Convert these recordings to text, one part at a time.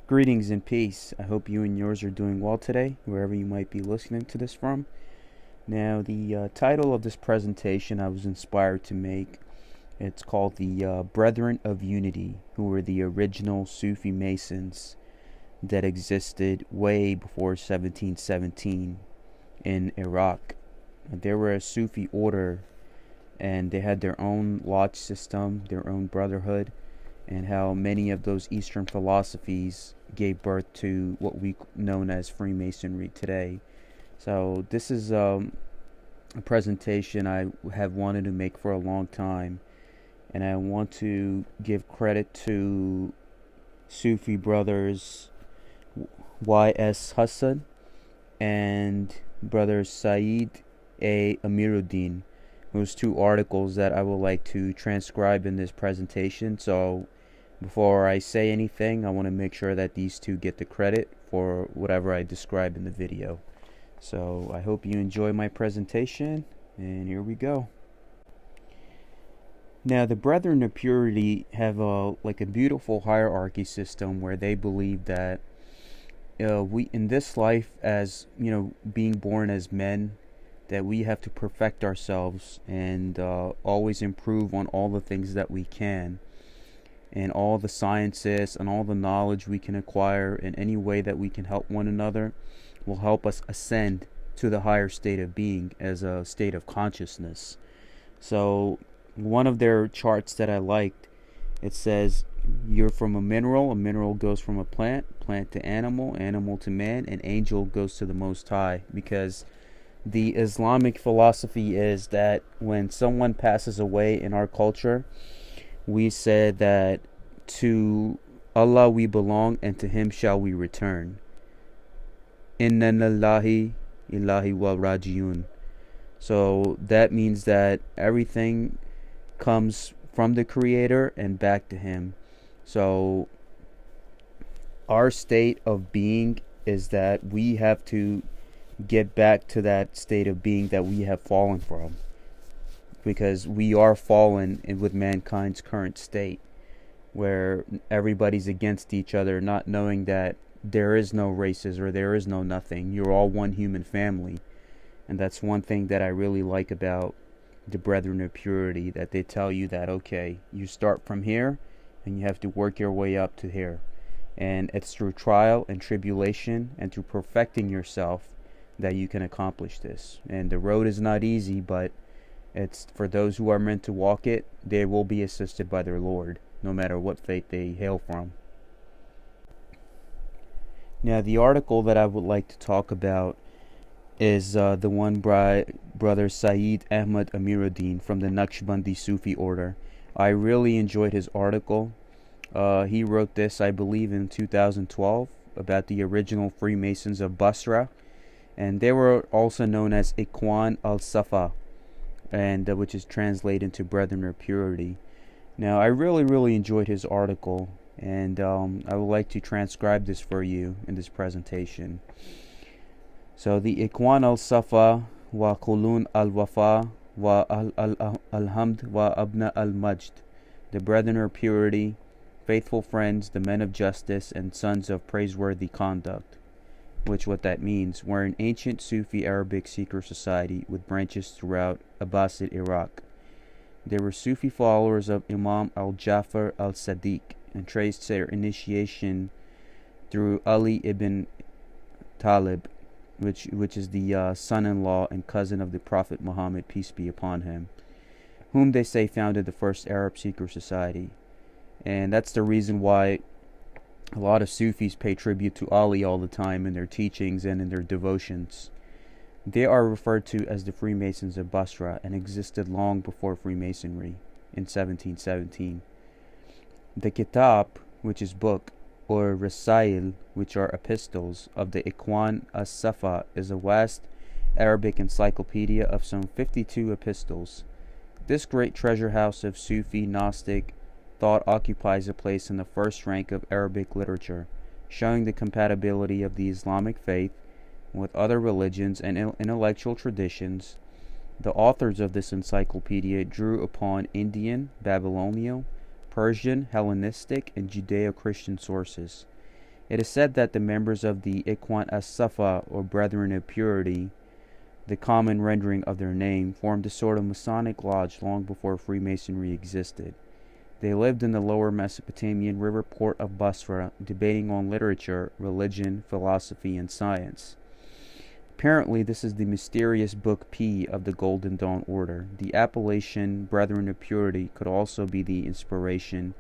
Greetings and peace. I hope you and yours are doing well today, wherever you might be listening to this from. Now, the title of this presentation I was inspired to make, it's called the Brethren of Unity, who were the original Sufi Masons that existed way before 1717 in Iraq. They were a Sufi order, and they had their own lodge system, their own brotherhood, and how many of those Eastern philosophies gave birth to what we known as Freemasonry today. So this is a presentation I have wanted to make for a long time, and I want to give credit to Sufi brothers YS Hassan and Brother Said Amiruddin. Those two articles that I would like to transcribe in this presentation. So before I say anything, I want to make sure that these two get the credit for whatever I describe in the video. So I hope you enjoy my presentation, and here we go. Now, the Brethren of Purity have a beautiful hierarchy system where they believe that we in this life, as being born as men, that we have to perfect ourselves and always improve on all the things that we can, and all the sciences and all the knowledge we can acquire in any way that we can help one another will help us ascend to the higher state of being as a state of consciousness. So one of their charts that I liked, it says you're from a mineral goes from a plant to animal to man, and angel goes to the Most High, because the Islamic philosophy is that when someone passes away in our culture, we said that to Allah we belong and to Him shall we return. Inna lillahi ilahi wa rajiun. So that means that everything comes from the Creator and back to Him. So our state of being is that we have to get back to that state of being that we have fallen from, because we are fallen with mankind's current state, where everybody's against each other, not knowing that there is no races or there is no nothing. You're all one human family. And that's one thing that I really like about the Brethren of Purity, that they tell you that, okay, you start from here and you have to work your way up to here, and it's through trial and tribulation and through perfecting yourself that you can accomplish this. And the road is not easy, but it's for those who are meant to walk it. They will be assisted by their Lord, no matter what faith they hail from. Now, the article that I would like to talk about is the one by Brother Said Ahmad Amiruddin from the Naqshbandi Sufi order. I really enjoyed his article. He wrote this, I believe, in 2012 about the original Freemasons of Basra, and they were also known as Ikhwan Al-Safa, and which is translated into Brethren of Purity. Now, I really enjoyed his article, and I would like to transcribe this for you in this presentation. So, the Ikhwan Al-Safa wa Qulun Al-Wafa wa Al-Hamd wa Abna Al-Majd, the Brethren of Purity, faithful friends, the men of justice, and sons of praiseworthy conduct. Which what that means, were an ancient Sufi Arabic seeker society with branches throughout Abbasid Iraq. They were Sufi followers of Imam Al-Ja'far Al-Sadiq, and traced their initiation through Ali ibn Talib, which is the son-in-law and cousin of the Prophet Muhammad, peace be upon him, whom they say founded the first Arab seeker society. And that's the reason why a lot of Sufis pay tribute to Ali all the time in their teachings and in their devotions. They are referred to as the Freemasons of Basra and existed long before Freemasonry in 1717. The Kitab, which is book, or Rasa'il, which are epistles, of the Ikhwan Al-Safa is a vast Arabic encyclopedia of some 52 epistles. This great treasure house of Sufi Gnostic thought occupies a place in the first rank of Arabic literature, showing the compatibility of the Islamic faith with other religions and intellectual traditions. The authors of this encyclopedia drew upon Indian, Babylonian, Persian, Hellenistic, and Judeo-Christian sources. It is said that the members of the Ikhwan Al-Safa, or Brethren of Purity, the common rendering of their name, formed a sort of Masonic lodge long before Freemasonry existed. They lived in the lower Mesopotamian river port of Basra, debating on literature, religion, philosophy, and science. Apparently, this is the mysterious Book P of the Golden Dawn Order. The appellation Brethren of Purity could also be the inspiration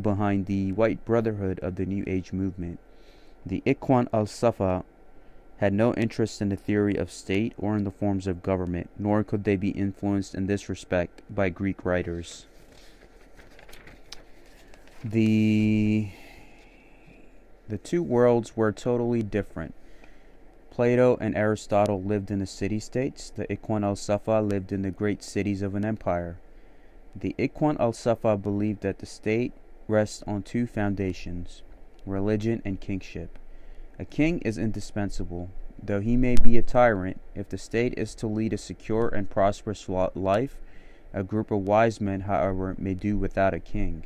behind the White Brotherhood of the New Age movement. The Ikhwan Al-Safa had no interest in the theory of state or in the forms of government, nor could they be influenced in this respect by Greek writers. The two worlds were totally different. Plato and Aristotle lived in the city-states. The Ikhwan Al-Safa lived in the great cities of an empire. The Ikhwan Al-Safa believed that the state rests on two foundations, religion and kingship. A king is indispensable, though he may be a tyrant. If the state is to lead a secure and prosperous life, a group of wise men, however, may do without a king.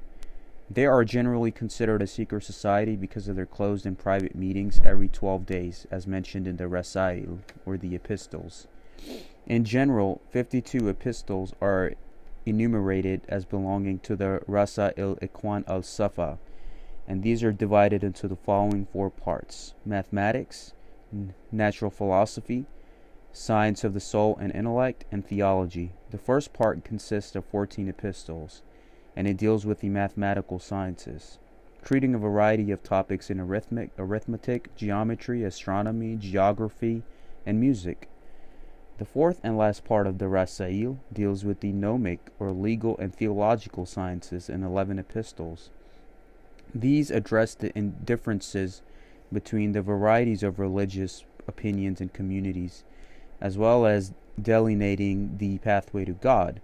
They are generally considered a secret society because of their closed and private meetings every 12 days, as mentioned in the Rasa'il, or the Epistles. In general, 52 epistles are enumerated as belonging to the Rasa'il Ikhwan Al-Safa, and these are divided into the following four parts: mathematics, natural philosophy, science of the soul and intellect, and theology. The first part consists of 14 epistles, and it deals with the mathematical sciences, treating a variety of topics in arithmetic, geometry, astronomy, geography, and music. The fourth and last part of the Rasa'il deals with the gnomic, or legal and theological sciences, in 11 epistles. These address the differences between the varieties of religious opinions and communities, as well as delineating the pathway to God,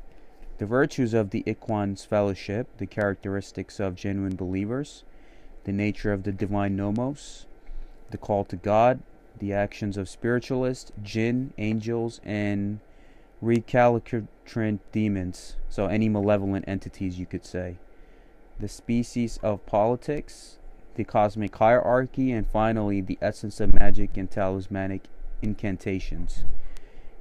the virtues of the Ikhwan's fellowship, the characteristics of genuine believers, the nature of the divine nomos, the call to God, the actions of spiritualists, jinn, angels, and recalcitrant demons, so any malevolent entities, you could say, the species of politics, the cosmic hierarchy, and finally the essence of magic and talismanic incantations.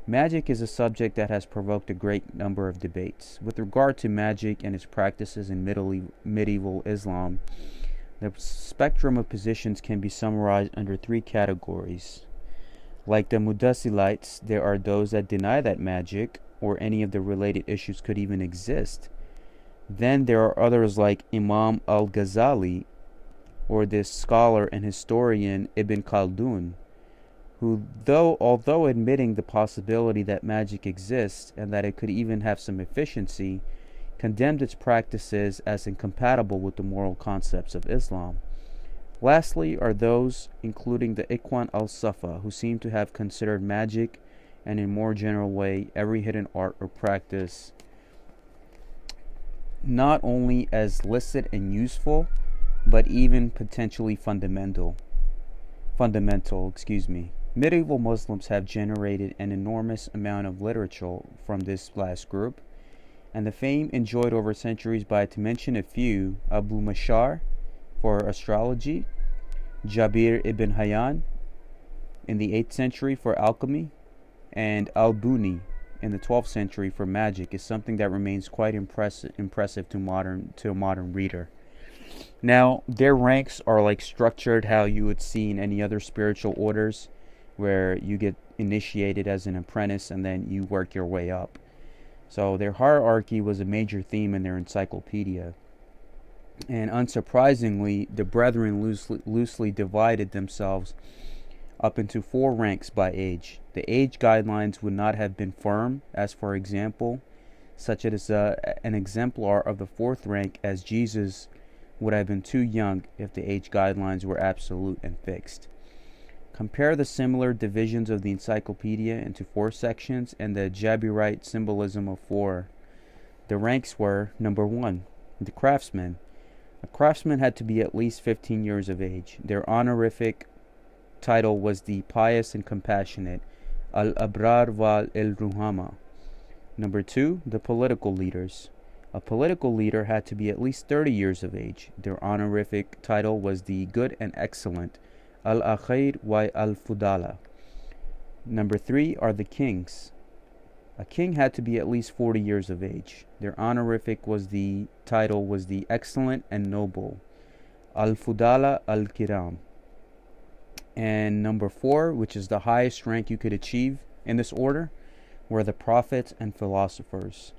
Magic is a subject that has provoked a great number of debates. With regard to magic and its practices in medieval Islam, the spectrum of positions can be summarized under three categories. Like the Mudassilites, there are those that deny that magic or any of the related issues could even exist. Then there are others like Imam al-Ghazali, or this scholar and historian Ibn Khaldun, who, although admitting the possibility that magic exists and that it could even have some efficiency, condemned its practices as incompatible with the moral concepts of Islam. Lastly are those, including the Ikhwan Al-Safa, who seem to have considered magic, and in more general way, every hidden art or practice, not only as licit and useful, but even potentially fundamental. Medieval Muslims have generated an enormous amount of literature from this last group, and the fame enjoyed over centuries by, to mention a few, Abu Mashar for astrology, Jabir ibn Hayyan in the 8th century for alchemy, and Al-Buni in the 12th century for magic, is something that remains quite impressive to a modern reader. Now, their ranks are like structured how you would see in any other spiritual orders, where you get initiated as an apprentice and then you work your way up. So their hierarchy was a major theme in their encyclopedia. And unsurprisingly, the brethren loosely divided themselves up into 4 ranks by age. The age guidelines would not have been firm, as for example, such as an exemplar of the 4th rank as Jesus would have been too young if the age guidelines were absolute and fixed. Compare the similar divisions of the encyclopedia into 4 sections and the Jabirite symbolism of 4. The ranks were: number 1, the craftsman. A craftsman had to be at least 15 years of age. Their honorific title was the pious and compassionate, Al-Abrar wal El-Ruhama. Number 2, the political leaders. A political leader had to be at least 30 years of age. Their honorific title was the Good and Excellent, Al-Akhair wa Al-Fudala. Number 3 are the kings. A king had to be at least 40 years of age. Their honorific title was the Excellent and Noble, Al-Fudala Al-Kiram. And number 4, which is the highest rank you could achieve in this order, were the prophets and philosophers.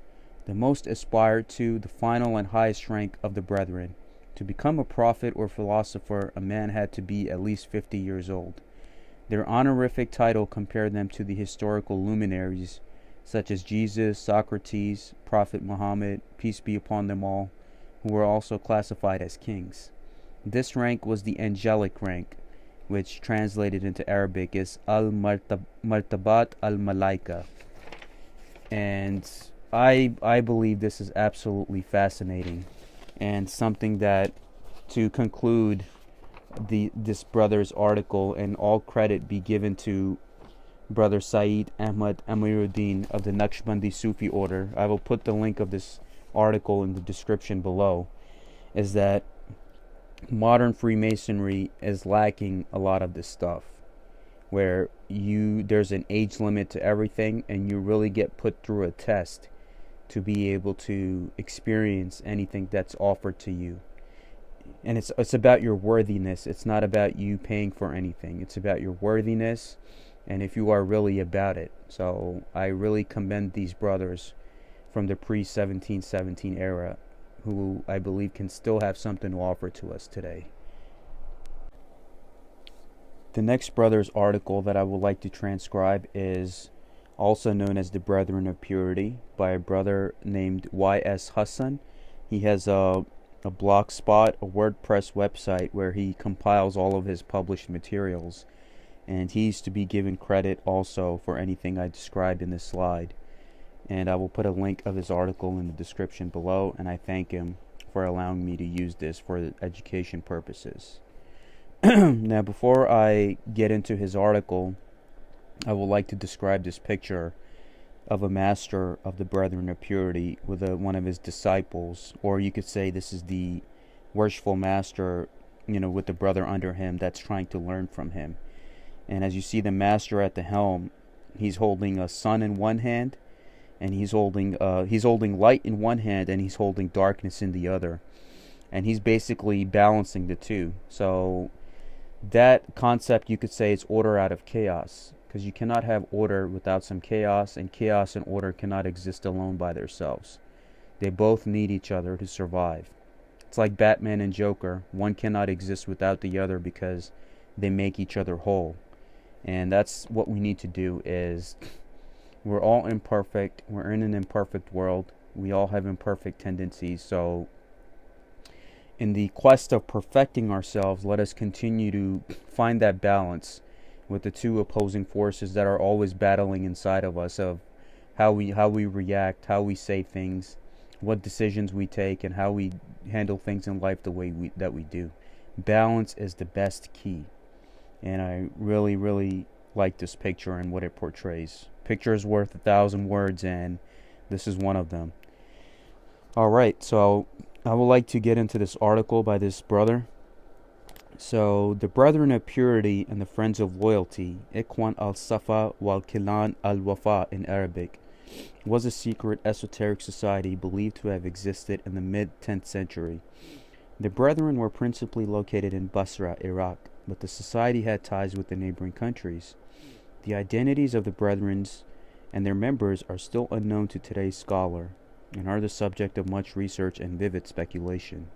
The most aspired to the final and highest rank of the brethren. To become a prophet or philosopher, a man had to be at least 50 years old. Their honorific title compared them to the historical luminaries such as Jesus, Socrates, Prophet Muhammad, peace be upon them all, who were also classified as kings. This rank was the angelic rank, which translated into Arabic is Al-Martabat Al-Malaika. And I believe this is absolutely fascinating and something that, to conclude this brother's article, and all credit be given to Brother Sayyid Ahmad Amiruddin of the Naqshbandi Sufi order. I will put the link of this article in the description below, is that modern Freemasonry is lacking a lot of this stuff, where there's an age limit to everything, and you really get put through a test to be able to experience anything that's offered to you. And it's about your worthiness. It's not about you paying for anything. It's about your worthiness, and if you are really about it. So I really commend these brothers from the pre-1717 era, who I believe can still have something to offer to us today. The next brother's article that I would like to transcribe is also known as the Brethren of Purity, by a brother named YS Hassan. He has a blogspot, a WordPress website where he compiles all of his published materials, and he's to be given credit also for anything I described in this slide. And I will put a link of his article in the description below, and I thank him for allowing me to use this for education purposes. Now, before I get into his article, I would like to describe this picture of a master of the Brethren of Purity with one of his disciples, or you could say this is the worshipful master, with the brother under him that's trying to learn from him. And as you see the master at the helm, he's holding a sun in one hand, and he's holding light in one hand, and he's holding darkness in the other, and he's basically balancing the two. So that concept, you could say, is order out of chaos, because you cannot have order without some chaos, and chaos and order cannot exist alone by themselves. They both need each other to survive. It's like Batman and Joker. One cannot exist without the other because they make each other whole. And that's what we need to do. Is we're all imperfect. We're in an imperfect world. We all have imperfect tendencies. So in the quest of perfecting ourselves, let us continue to find that balance with the two opposing forces that are always battling inside of us, of how we react, how we say things, what decisions we take, and how we handle things in life the way that we do. Balance is the best key. And I really, really like this picture and what it portrays. Picture is worth 1,000 words, and this is one of them. Alright, so I would like to get into this article by this brother. So, the Brethren of Purity and the Friends of Loyalty, Ikhwan Al-Safa wal Kilan Al-Wafa in Arabic, was a secret esoteric society believed to have existed in the mid-10th century. The Brethren were principally located in Basra, Iraq, but the society had ties with the neighboring countries. The identities of the Brethren and their members are still unknown to today's scholar, and are the subject of much research and vivid speculation.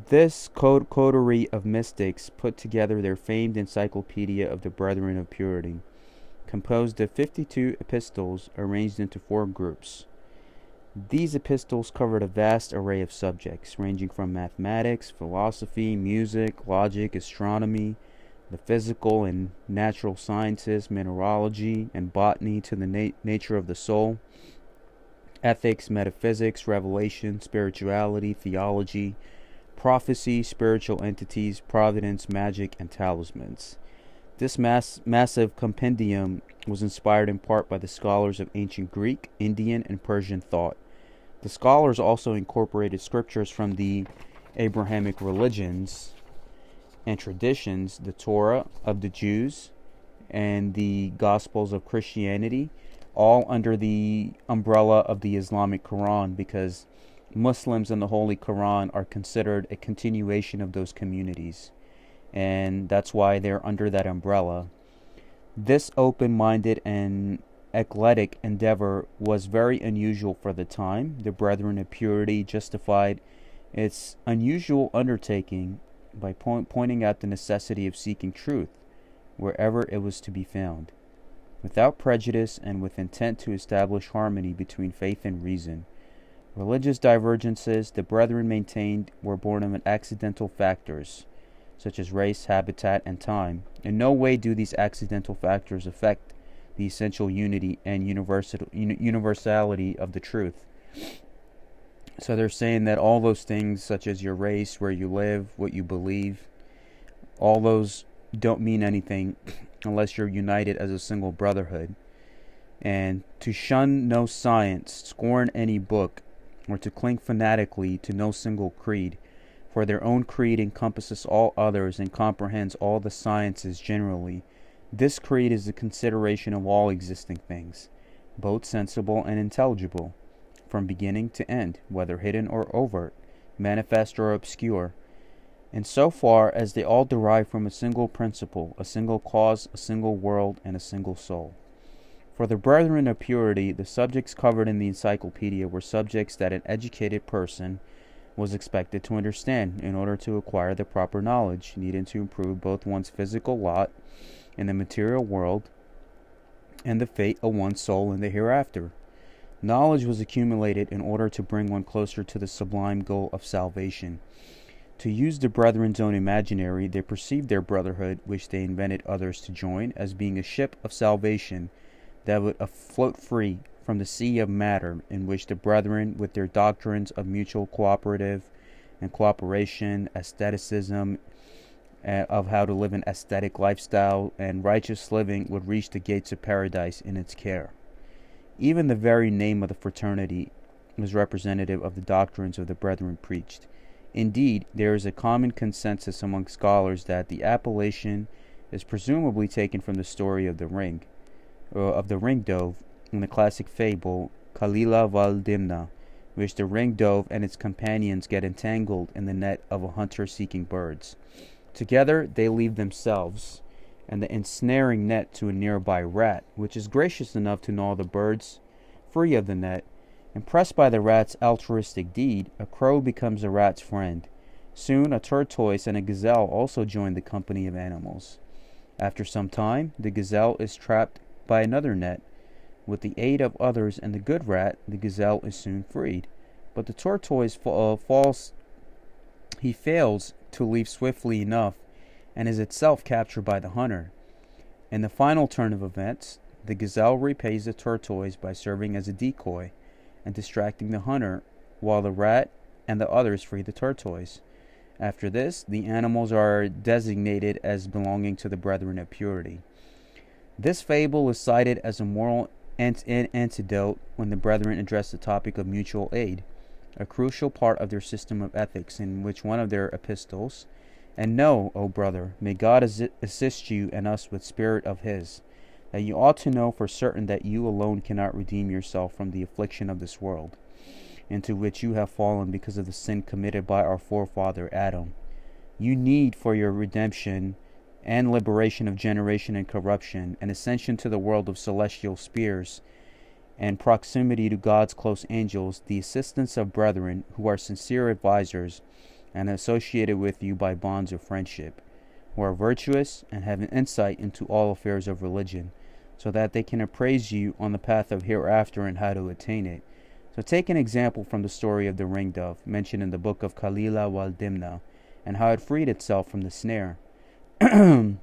This coterie of mystics put together their famed Encyclopedia of the Brethren of Purity, composed of 52 epistles arranged into 4 groups. These epistles covered a vast array of subjects, ranging from mathematics, philosophy, music, logic, astronomy, the physical and natural sciences, mineralogy, and botany, to the nature of the soul, ethics, metaphysics, revelation, spirituality, theology, prophecy, spiritual entities, providence, magic, and talismans. This massive compendium was inspired in part by the scholars of ancient Greek, Indian, and Persian thought. The scholars also incorporated scriptures from the Abrahamic religions and traditions, the Torah of the Jews and the Gospels of Christianity, all under the umbrella of the Islamic Quran, because Muslims and the Holy Quran are considered a continuation of those communities, and that's why they're under that umbrella. This open-minded and eclectic endeavor was very unusual for the time. The Brethren of Purity justified its unusual undertaking by pointing out the necessity of seeking truth wherever it was to be found, without prejudice and with intent to establish harmony between faith and reason. Religious divergences, the Brethren maintained, were born of accidental factors, such as race, habitat, and time. In no way do these accidental factors affect the essential unity and universality of the truth. So they're saying that all those things, such as your race, where you live, what you believe, all those don't mean anything unless you're united as a single brotherhood. And to shun no science, scorn any book, or to cling fanatically to no single creed, for their own creed encompasses all others and comprehends all the sciences generally. This creed is the consideration of all existing things, both sensible and intelligible, from beginning to end, whether hidden or overt, manifest or obscure, and so far as they all derive from a single principle, a single cause, a single world, and a single soul. For the Brethren of Purity, the subjects covered in the encyclopedia were subjects that an educated person was expected to understand in order to acquire the proper knowledge needed to improve both one's physical lot in the material world and the fate of one's soul in the hereafter. Knowledge was accumulated in order to bring one closer to the sublime goal of salvation. To use the Brethren's own imaginary, they perceived their brotherhood, which they invented others to join, as being a ship of salvation that would float free from the sea of matter, in which the Brethren, with their doctrines of mutual cooperative and cooperation, aestheticism, of how to live an aesthetic lifestyle, and righteous living, would reach the gates of paradise in its care. Even the very name of the fraternity was representative of the doctrines of the Brethren preached. Indeed, there is a common consensus among scholars that the appellation is presumably taken from the story of the ring dove in the classic fable Kalila Val Dimna, which the ring dove and its companions get entangled in the net of a hunter seeking birds. Together they leave themselves and the ensnaring net to a nearby rat, which is gracious enough to gnaw the birds free of the net. Impressed by the rat's altruistic deed, a crow becomes a rat's friend. Soon a tortoise and a gazelle also join the company of animals. After some time, the gazelle is trapped by another net. With the aid of others and the good rat, the gazelle is soon freed. But the tortoise fails to leave swiftly enough and is itself captured by the hunter. In the final turn of events, the gazelle repays the tortoise by serving as a decoy and distracting the hunter, while the rat and the others free the tortoise. After this, the animals are designated as belonging to the Brethren of Purity. This fable is cited as a moral antidote when the Brethren address the topic of mutual aid, a crucial part of their system of ethics, in which one of their epistles, "And know, O brother, may God assist you and us with spirit of his, that you ought to know for certain that you alone cannot redeem yourself from the affliction of this world, into which you have fallen because of the sin committed by our forefather Adam. You need for your redemption and liberation of generation and corruption, and ascension to the world of celestial spheres, and proximity to God's close angels, the assistance of brethren who are sincere advisers and associated with you by bonds of friendship, who are virtuous and have an insight into all affairs of religion, so that they can appraise you on the path of hereafter and how to attain it." So take an example from the story of the ring dove, mentioned in the book of Kalila wal Dimna, and how it freed itself from the snare. The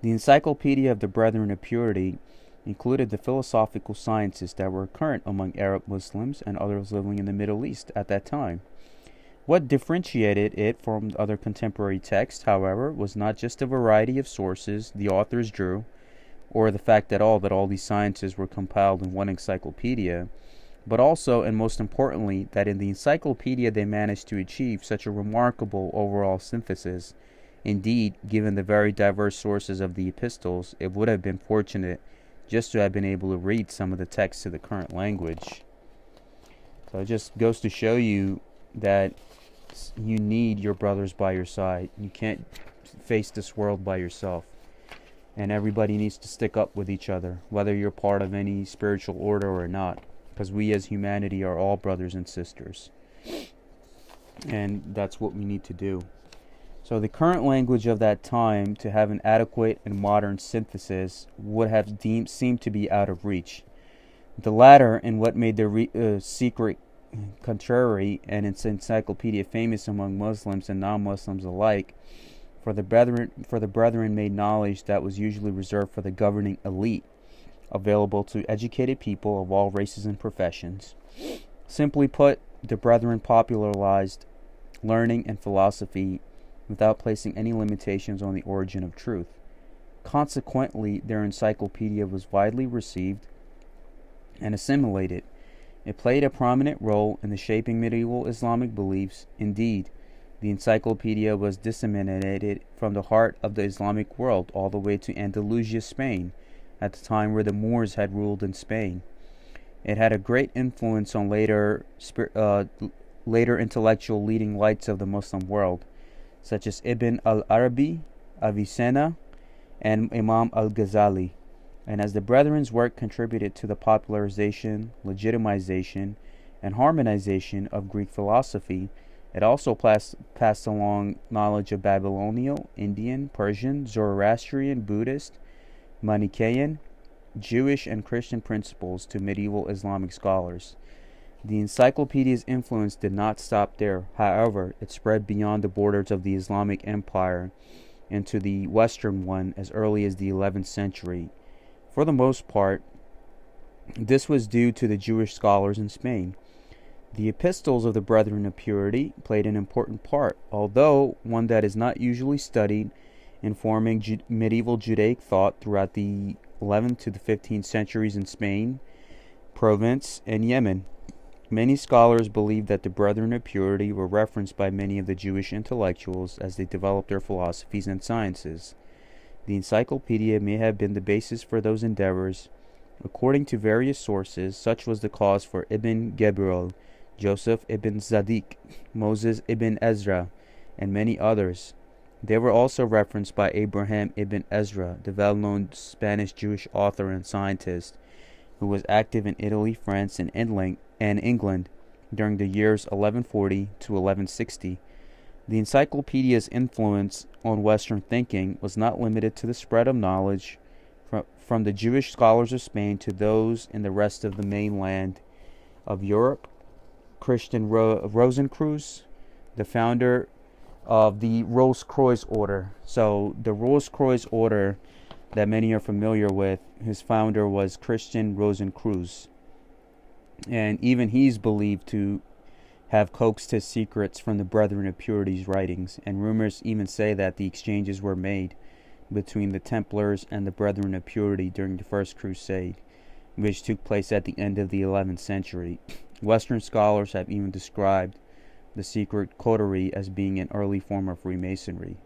Encyclopedia of the Brethren of Purity included the philosophical sciences that were current among Arab Muslims and others living in the Middle East at that time. What differentiated it from other contemporary texts, however, was not just the variety of sources the authors drew, or the fact that all these sciences were compiled in one encyclopedia, but also, and most importantly, that in the encyclopedia they managed to achieve such a remarkable overall synthesis. Indeed, given the very diverse sources of the epistles, it would have been fortunate just to have been able to read some of the text to the current language. So it just goes to show you that you need your brothers by your side. You can't face this world by yourself. And everybody needs to stick up with each other, whether you're part of any spiritual order or not, because we as humanity are all brothers and sisters. And that's what we need to do. So the current language of that time, to have an adequate and modern synthesis, would have seemed to be out of reach. The latter, in what made the secret contrary and its encyclopedia famous among Muslims and non-Muslims alike, for the brethren made knowledge that was usually reserved for the governing elite, available to educated people of all races and professions. Simply put, the brethren popularized learning and philosophy without placing any limitations on the origin of truth. Consequently, their encyclopedia was widely received and assimilated. It played a prominent role in the shaping medieval Islamic beliefs. Indeed, the encyclopedia was disseminated from the heart of the Islamic world all the way to Andalusia, Spain, at the time where the Moors had ruled in Spain. It had a great influence on later intellectual leading lights of the Muslim world, such as Ibn al-Arabi, Avicenna, and Imam al-Ghazali. And as the Brethren's work contributed to the popularization, legitimization, and harmonization of Greek philosophy, it also passed along knowledge of Babylonian, Indian, Persian, Zoroastrian, Buddhist, Manichaean, Jewish, and Christian principles to medieval Islamic scholars. The encyclopedia's influence did not stop there. However, it spread beyond the borders of the Islamic Empire into the Western one as early as the 11th century. For the most part, this was due to the Jewish scholars in Spain. The epistles of the Brethren of Purity played an important part, although one that is not usually studied in forming medieval Judaic thought throughout the 11th to the 15th centuries in Spain, Provence, and Yemen. Many scholars believe that the Brethren of Purity were referenced by many of the Jewish intellectuals as they developed their philosophies and sciences. The encyclopedia may have been the basis for those endeavors. According to various sources, such was the cause for Ibn Gebril, Joseph ibn Zadik, Moses ibn Ezra, and many others. They were also referenced by Abraham ibn Ezra, the well-known Spanish Jewish author and scientist, who was active in Italy, France, and England during the years 1140 to 1160. The encyclopedia's influence on Western thinking was not limited to the spread of knowledge from the Jewish scholars of Spain to those in the rest of the mainland of Europe. Christian Rosenkreuz, the founder of the Rose-Croix order. So the Rose-Croix order that many are familiar with, his founder was Christian Rosenkreuz. And even he's believed to have coaxed his secrets from the Brethren of Purity's writings, and rumors even say that the exchanges were made between the Templars and the Brethren of Purity during the First Crusade, which took place at the end of the 11th century. Western scholars have even described the secret coterie as being an early form of Freemasonry,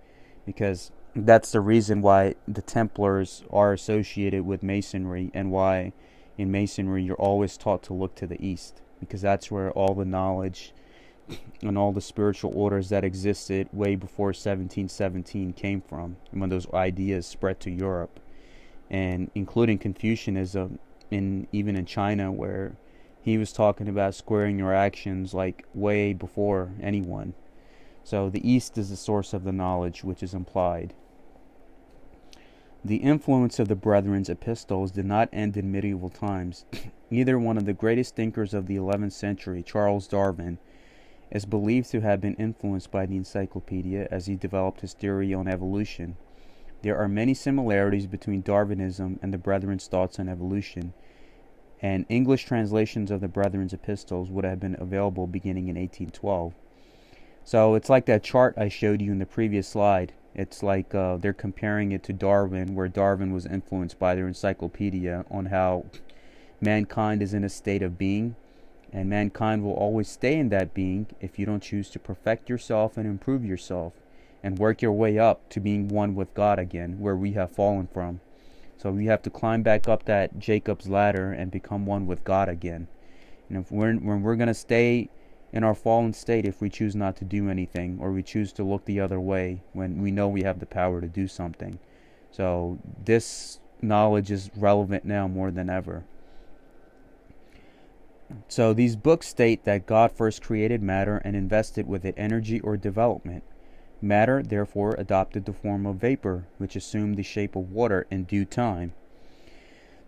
because that's the reason why the Templars are associated with Masonry, and why in Masonry you're always taught to look to the East, because that's where all the knowledge and all the spiritual orders that existed way before 1717 came from, and when those ideas spread to Europe, and including Confucianism, even in China, where he was talking about squaring your actions like way before anyone. So the East is the source of the knowledge which is implied. The influence of the Brethren's epistles did not end in medieval times. Either one of the greatest thinkers of the 11th century, Charles Darwin, is believed to have been influenced by the encyclopedia as he developed his theory on evolution. There are many similarities between Darwinism and the Brethren's thoughts on evolution, and English translations of the Brethren's epistles would have been available beginning in 1812. So it's like that chart I showed you in the previous slide. It's like they're comparing it to Darwin, where Darwin was influenced by their encyclopedia on how mankind is in a state of being, And mankind will always stay in that being if you don't choose to perfect yourself and improve yourself and work your way up to being one with God again, where we have fallen from. So we have to climb back up that Jacob's ladder and become one with God again. And when we're going to stay in our fallen state, if we choose not to do anything, or we choose to look the other way when we know we have the power to do something. So this knowledge is relevant now more than ever. So these books state that God first created matter and invested with it energy or development. Matter, therefore, adopted the form of vapor, which assumed the shape of water in due time.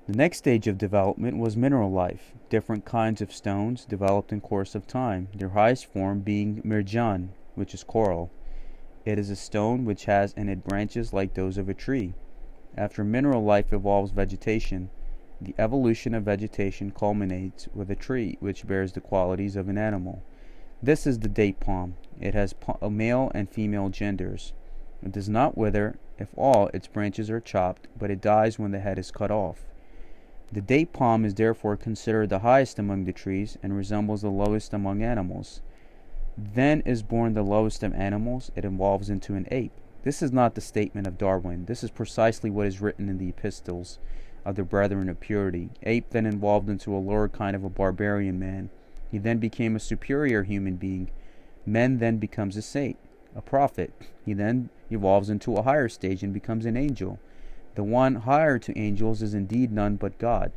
The next stage of development was mineral life. Different kinds of stones developed in course of time, their highest form being mirjan, which is coral. It is a stone which has in it branches like those of a tree. After mineral life evolves vegetation. The evolution of vegetation culminates with a tree, which bears the qualities of an animal. This is the date palm. It has male and female genders. It does not wither if all its branches are chopped, but it dies when the head is cut off. The date palm is therefore considered the highest among the trees and resembles the lowest among animals. Then is born the lowest of animals. It evolves into an ape. This is not the statement of Darwin. This is precisely what is written in the epistles of the Brethren of Purity. Ape then evolved into a lower kind of a barbarian man. He then became a superior human being. Man then becomes a saint, a prophet. He then evolves into a higher stage and becomes an angel. The one higher to angels is indeed none but God.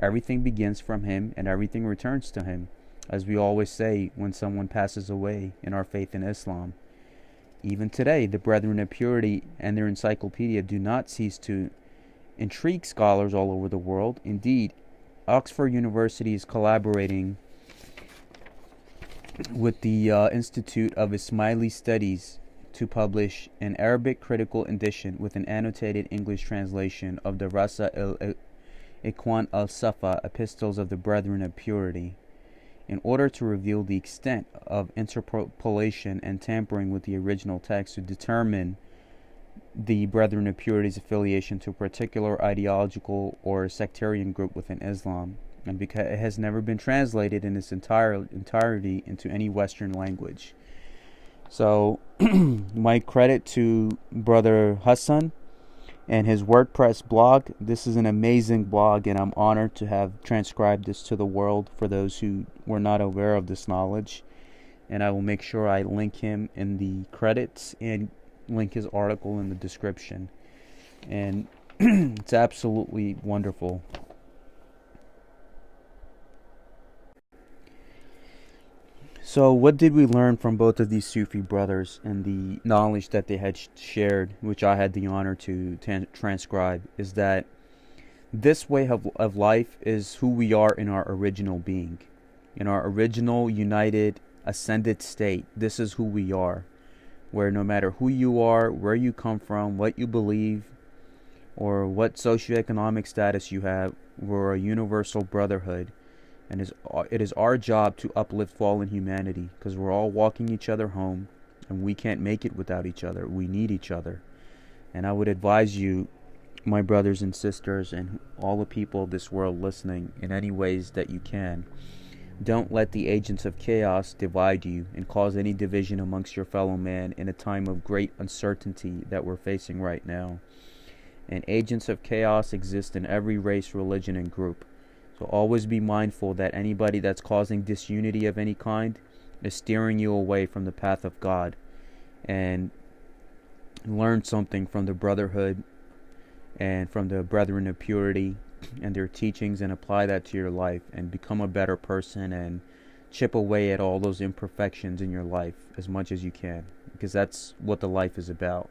Everything begins from him and everything returns to him, as we always say when someone passes away in our faith in Islam. Even today, the Brethren of Purity and their encyclopedia do not cease to intrigue scholars all over the world. Indeed, Oxford University is collaborating with the Institute of Ismaili Studies to publish an Arabic critical edition with an annotated English translation of the Rasa'il Ikhwan Al-Safa Epistles of the Brethren of Purity, in order to reveal the extent of interpolation and tampering with the original text to determine the Brethren of Purity's affiliation to a particular ideological or sectarian group within Islam, and because it has never been translated in its entirety into any Western language. So, my credit to Brother Hassan and his WordPress blog. This is an amazing blog, and I'm honored to have transcribed this to the world for those who were not aware of this knowledge. And I will make sure I link him in the credits and link his article in the description. And it's absolutely wonderful. So what did we learn from both of these Sufi brothers and the knowledge that they had shared, which I had the honor to transcribe, is that this way of life is who we are in our original being. In our original, united, ascended state, this is who we are. Where no matter who you are, where you come from, what you believe, or what socioeconomic status you have, we're a universal brotherhood. And it is our job to uplift fallen humanity, because we're all walking each other home, and we can't make it without each other. We need each other. And I would advise you, my brothers and sisters, and all the people of this world listening, in any ways that you can, don't let the agents of chaos divide you and cause any division amongst your fellow man in a time of great uncertainty that we're facing right now. And agents of chaos exist in every race, religion, and group. So always be mindful that anybody that's causing disunity of any kind is steering you away from the path of God. And learn something from the brotherhood and from the Brethren of Purity and their teachings, and apply that to your life and become a better person and chip away at all those imperfections in your life as much as you can, because that's what the life is about.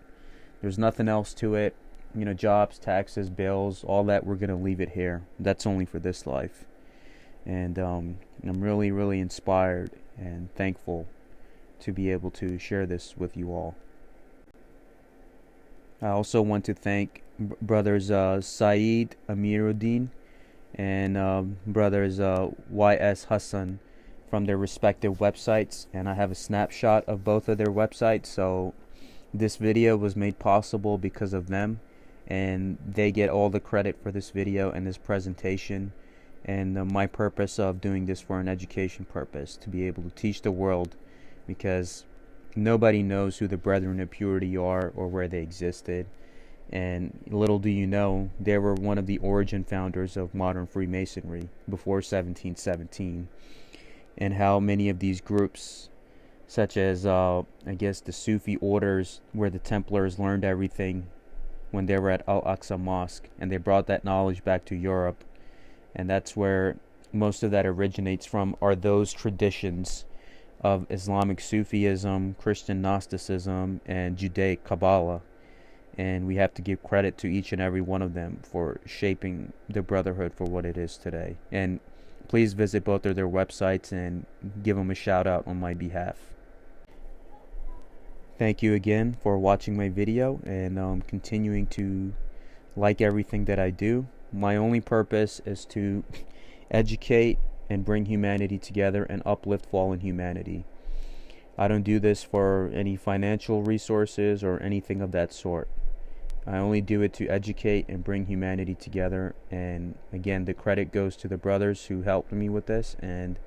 There's nothing else to it. You know, jobs, taxes, bills, all that, we're going to leave it here. That's only for this life. And I'm really, really inspired and thankful to be able to share this with you all. I also want to thank brothers Saeed Amiruddin and brothers YS Hassan from their respective websites. And I have a snapshot of both of their websites. So this video was made possible because of them. And they get all the credit for this video and this presentation. And my purpose of doing this for an education purpose, to be able to teach the world, because nobody knows who the Brethren of Purity are or where they existed. And little do you know, they were one of the origin founders of modern Freemasonry before 1717, and how many of these groups, such as I guess the Sufi orders, where the Templars learned everything when they were at Al-Aqsa Mosque, and they brought that knowledge back to Europe, and that's where most of that originates from, are those traditions of Islamic Sufism, Christian Gnosticism, and Judaic Kabbalah. And we have to give credit to each and every one of them for shaping the Brotherhood for what it is today. And please visit both of their websites and give them a shout out on my behalf. Thank you again for watching my video, and continuing to like everything that I do. My only purpose is to educate and bring humanity together and uplift fallen humanity. I don't do this for any financial resources or anything of that sort. I only do it to educate and bring humanity together. And again, the credit goes to the brothers who helped me with this. And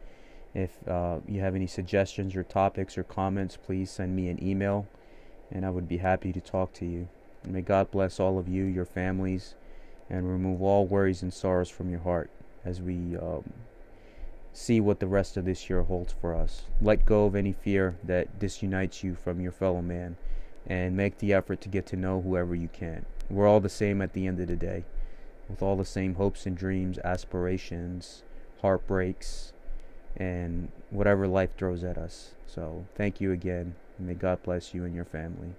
if you have any suggestions or topics or comments, please send me an email, and I would be happy to talk to you. And may God bless all of you, your families, and remove all worries and sorrows from your heart as we see what the rest of this year holds for us. Let go of any fear that disunites you from your fellow man, and make the effort to get to know whoever you can. We're all the same at the end of the day, with all the same hopes and dreams, aspirations, heartbreaks, and whatever life throws at us. So thank you again, and may God bless you and your family.